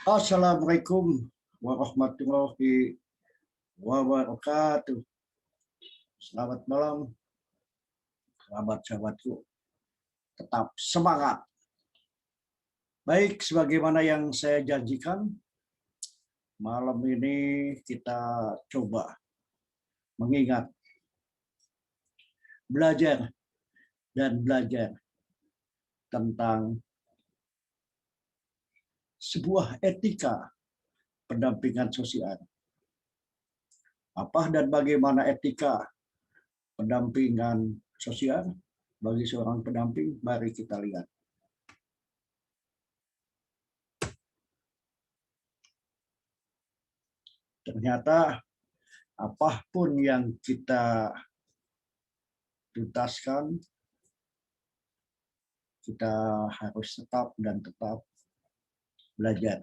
Assalamualaikum warahmatullahi wabarakatuh. Selamat malam, sahabat-sahabatku. Tetap semangat. Baik, sebagaimana yang saya janjikan, malam ini kita coba mengingat, belajar tentang sebuah etika pendampingan sosial. Apa dan bagaimana etika pendampingan sosial bagi seorang pendamping? Mari kita lihat. Ternyata apapun yang kita tuntaskan, kita harus tetap belajar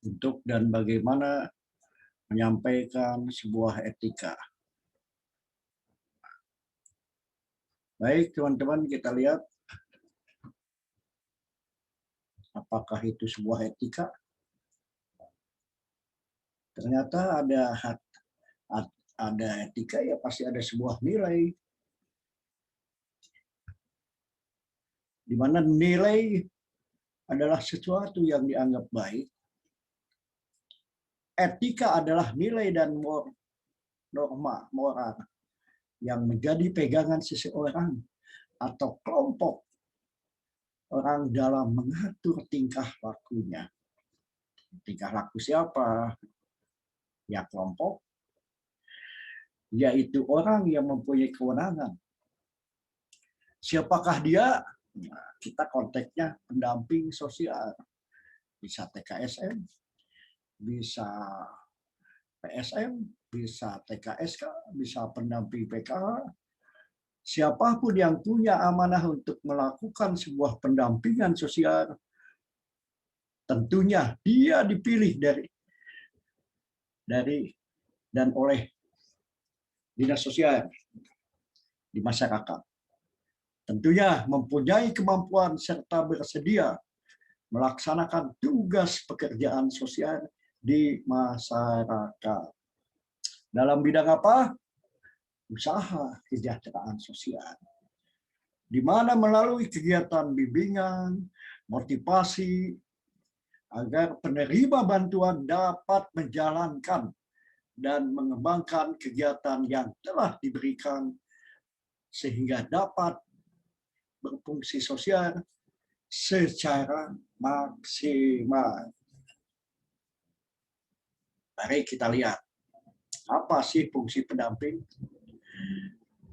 untuk dan bagaimana menyampaikan sebuah etika. Baik, teman-teman, kita lihat apakah itu sebuah etika. Ternyata ada etika, ya pasti ada sebuah nilai. Di mana nilai adalah sesuatu yang dianggap baik. Etika adalah nilai dan norma moral yang menjadi pegangan seseorang atau kelompok orang dalam mengatur tingkah lakunya. Tingkah laku siapa? Ya kelompok, yaitu orang yang mempunyai kewenangan. Siapakah dia? Nah, kita konteksnya pendamping sosial. Bisa TKSM, bisa PSM, bisa TKSK, bisa pendamping PKH. Siapapun yang punya amanah untuk melakukan sebuah pendampingan sosial, tentunya dia dipilih dari dan oleh dinas sosial di masyarakat. Tentunya mempunyai kemampuan serta bersedia melaksanakan tugas pekerjaan sosial di masyarakat. Dalam bidang apa? Usaha kesejahteraan sosial. Di mana melalui kegiatan bimbingan, motivasi, agar penerima bantuan dapat menjalankan dan mengembangkan kegiatan yang telah diberikan sehingga dapat berfungsi sosial secara maksimal. Mari kita lihat, apa sih fungsi pendamping?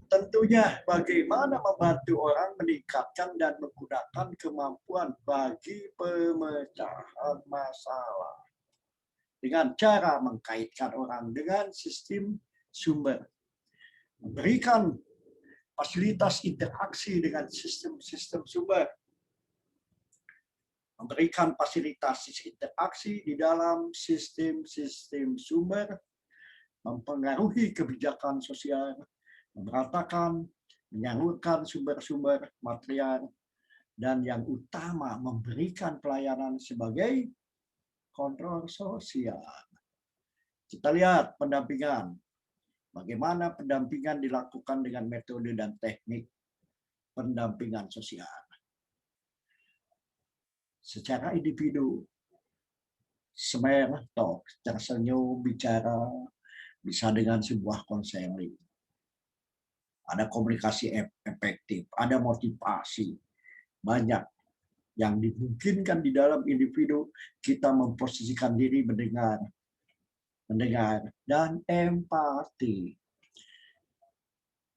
Tentunya bagaimana membantu orang meningkatkan dan menggunakan kemampuan bagi pemecahan masalah. Dengan cara mengkaitkan orang dengan sistem sumber. Memberikan fasilitas interaksi dengan sistem sumber. Memberikan fasilitas interaksi di dalam sistem sumber, mempengaruhi kebijakan sosial, memeratakan, menyalurkan sumber-sumber material, dan yang utama memberikan pelayanan sebagai kontrol sosial. Kita lihat pendampingan. Bagaimana pendampingan dilakukan dengan metode dan teknik pendampingan sosial. Secara individu, smile talk, tersenyum, bicara, bisa dengan sebuah konseling. Ada komunikasi efektif, ada motivasi, banyak yang dimungkinkan di dalam individu kita memposisikan diri mendengar, dan empati.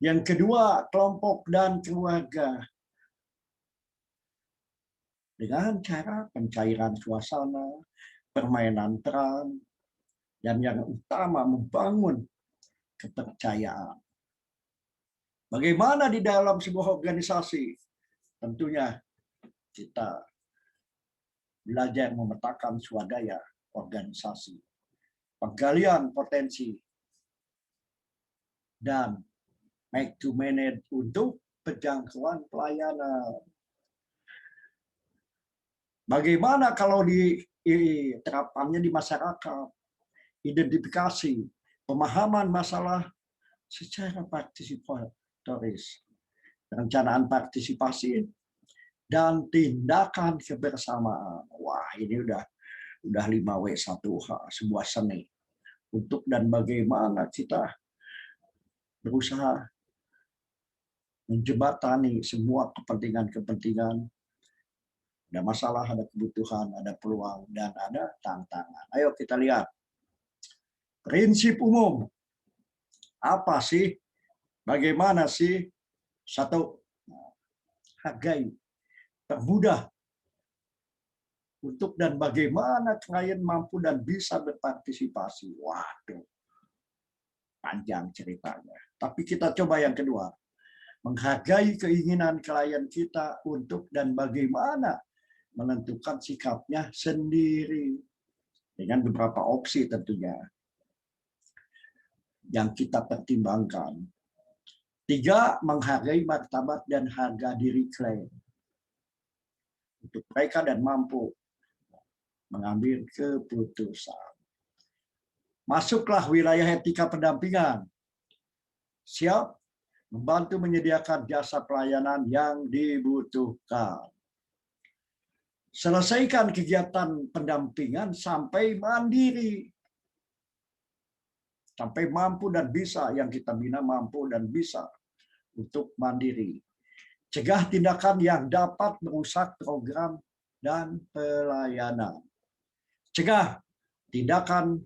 Yang kedua, kelompok dan keluarga. Dengan cara pencairan suasana, permainan peran, dan yang utama membangun kepercayaan. Bagaimana di dalam sebuah organisasi? Tentunya kita belajar memetakan swadaya organisasi, penggalian potensi, dan make to manage untuk penjangkauan pelayanan. Bagaimana kalau di terapannya di masyarakat, identifikasi, pemahaman masalah secara partisipatoris, perencanaan partisipasi, dan tindakan kebersamaan. Wah, ini udah 5W1H, sebuah seni. Untuk dan bagaimana kita berusaha menjembatani semua kepentingan-kepentingan. Ada masalah, ada kebutuhan, ada peluang, dan ada tantangan. Ayo kita lihat. Prinsip umum. Apa sih? Bagaimana sih? Satu, hargai, permudah untuk dan bagaimana klien mampu dan bisa berpartisipasi. Waduh, panjang ceritanya. Tapi kita coba yang kedua. Menghargai keinginan klien kita untuk dan bagaimana menentukan sikapnya sendiri. Dengan beberapa opsi tentunya yang kita pertimbangkan. 3, menghargai martabat dan harga diri klien. Untuk mereka dan mampu mengambil keputusan. Masuklah wilayah etika pendampingan. Siap membantu menyediakan jasa pelayanan yang dibutuhkan. Selesaikan kegiatan pendampingan sampai mandiri. Sampai mampu dan bisa, yang kita bina mampu dan bisa untuk mandiri. Cegah tindakan yang dapat merusak program dan pelayanan. Cegah tindakan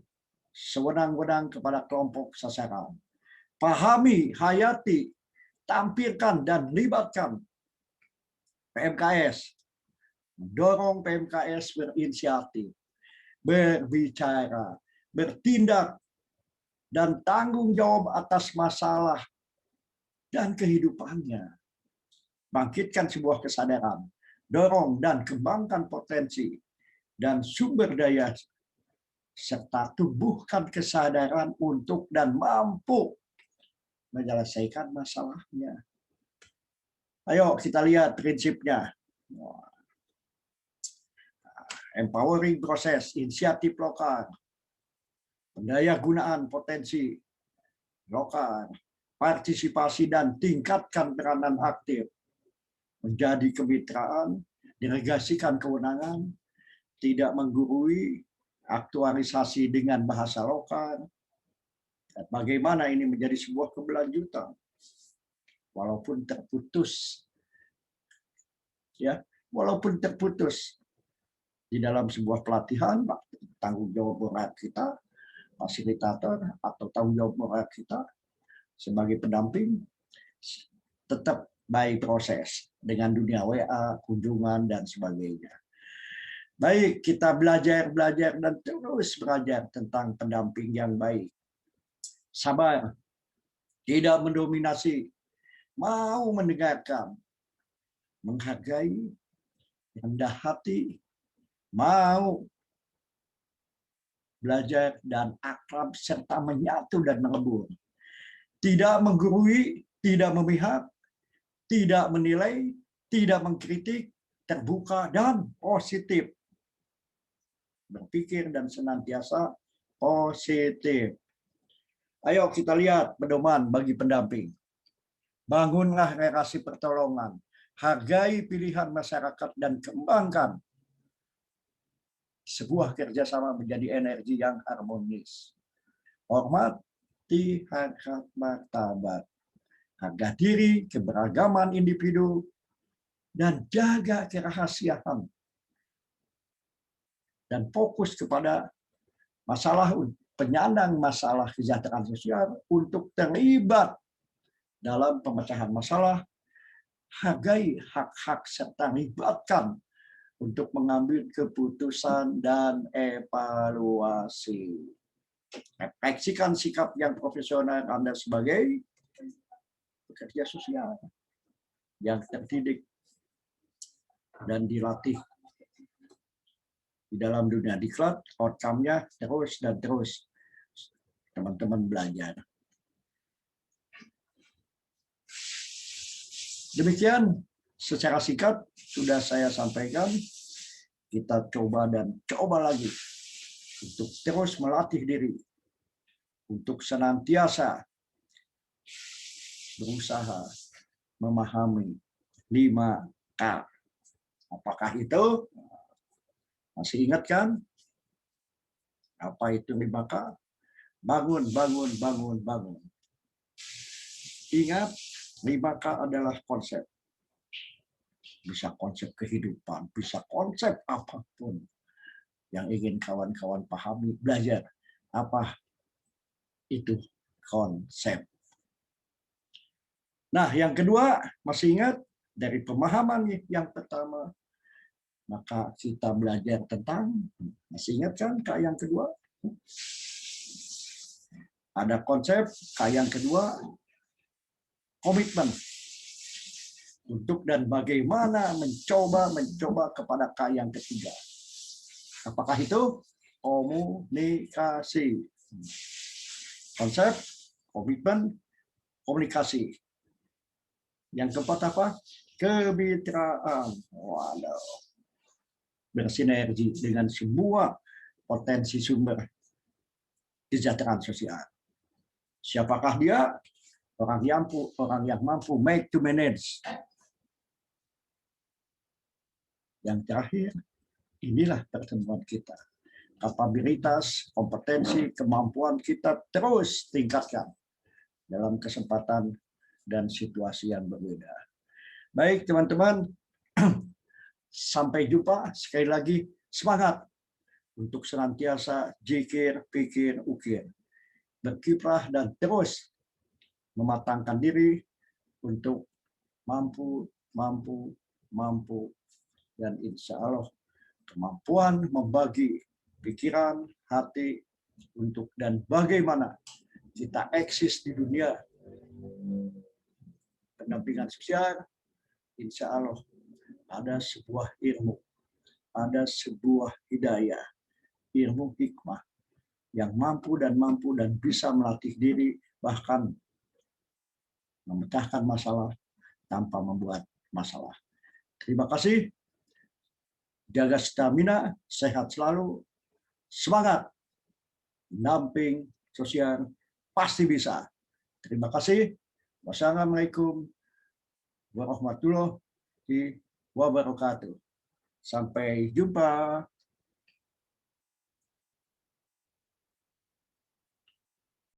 sewenang-wenang kepada kelompok sasaran. Pahami, hayati, tampilkan, dan libatkan PMKS. Dorong PMKS berinisiatif, berbicara, bertindak, dan tanggung jawab atas masalah dan kehidupannya. Bangkitkan sebuah kesadaran, dorong dan kembangkan potensi dan sumber daya, serta tumbuhkan kesadaran untuk dan mampu menyelesaikan masalahnya. Ayo kita lihat prinsipnya. Empowering proses, inisiatif lokal, pendaya gunaan potensi lokal, partisipasi dan tingkatkan peranan aktif, menjadi kemitraan, delegasikan kewenangan, tidak menggurui, aktualisasi dengan bahasa lokal. Dan bagaimana ini menjadi sebuah keberlanjutan, walaupun terputus, ya, walaupun terputus di dalam sebuah pelatihan, tanggung jawab moral kita, fasilitator atau tanggung jawab moral kita sebagai pendamping tetap by proses dengan dunia WA, kunjungan, dan sebagainya. Baik, kita belajar dan terus belajar tentang pendamping yang baik. Sabar, tidak mendominasi, mau mendengarkan, menghargai, rendah hati, mau belajar dan akrab serta menyatu dan melebur. Tidak menggurui, tidak memihak, tidak menilai, tidak mengkritik, terbuka dan positif. Berpikir dan senantiasa positif. Ayo kita lihat pedoman bagi pendamping. Bangunlah relasi pertolongan, hargai pilihan masyarakat dan kembangkan sebuah kerjasama menjadi energi yang harmonis. Hormati harkat martabat, harga diri, keberagaman individu, dan jaga kerahasiaan. Dan fokus kepada masalah, penyandang masalah kesejahteraan sosial untuk terlibat dalam pemecahan masalah, hargai hak-hak serta libatkan untuk mengambil keputusan dan evaluasi. Refleksikan sikap yang profesional Anda sebagai pekerja sosial yang terdidik dan dilatih di dalam dunia diklat, outcome-nya terus dan terus teman-teman belajar. Demikian secara singkat sudah saya sampaikan. kita coba dan coba lagi untuk terus melatih diri, untuk senantiasa berusaha memahami 5K. Apakah itu? Masih ingat kan? Apa itu 5K? Bangun, bangun, bangun, bangun. Ingat, 5K adalah konsep. Bisa konsep kehidupan, bisa konsep apapun yang ingin kawan-kawan pahami, belajar. Apa itu konsep? Nah, yang kedua, masih ingat dari pemahaman yang pertama, maka kita belajar tentang, masih ingat kan Kak yang kedua? Ada konsep, Kak yang kedua, komitmen. Untuk dan bagaimana mencoba kepada Kak yang ketiga. Apakah itu? Komunikasi. Konsep, komitmen, komunikasi. Yang keempat apa? Kemitraan. Waduh. Bersinergi dengan semua potensi sumber kesejahteraan sosial. Siapakah dia? Orang yang mampu make to manage. Yang terakhir, inilah pertemuan kita. Kapabilitas, kompetensi, kemampuan kita terus tingkatkan dalam kesempatan dan situasi yang berbeda. Baik teman-teman, sampai jumpa. Sekali lagi semangat untuk senantiasa jikir, pikir, ukir. Berkiprah dan terus mematangkan diri untuk mampu, dan insya Allah kemampuan membagi pikiran, hati, untuk dan bagaimana kita eksis di dunia pendampingan sosial, insya Allah ada sebuah ilmu, ada sebuah hidayah, ilmu hikmah yang mampu dan bisa melatih diri, bahkan memecahkan masalah tanpa membuat masalah. Terima kasih. Jaga stamina, sehat selalu, semangat, damping sosial, pasti bisa. Terima kasih. Wassalamualaikum warahmatullahi wabarakatuh. Sampai jumpa.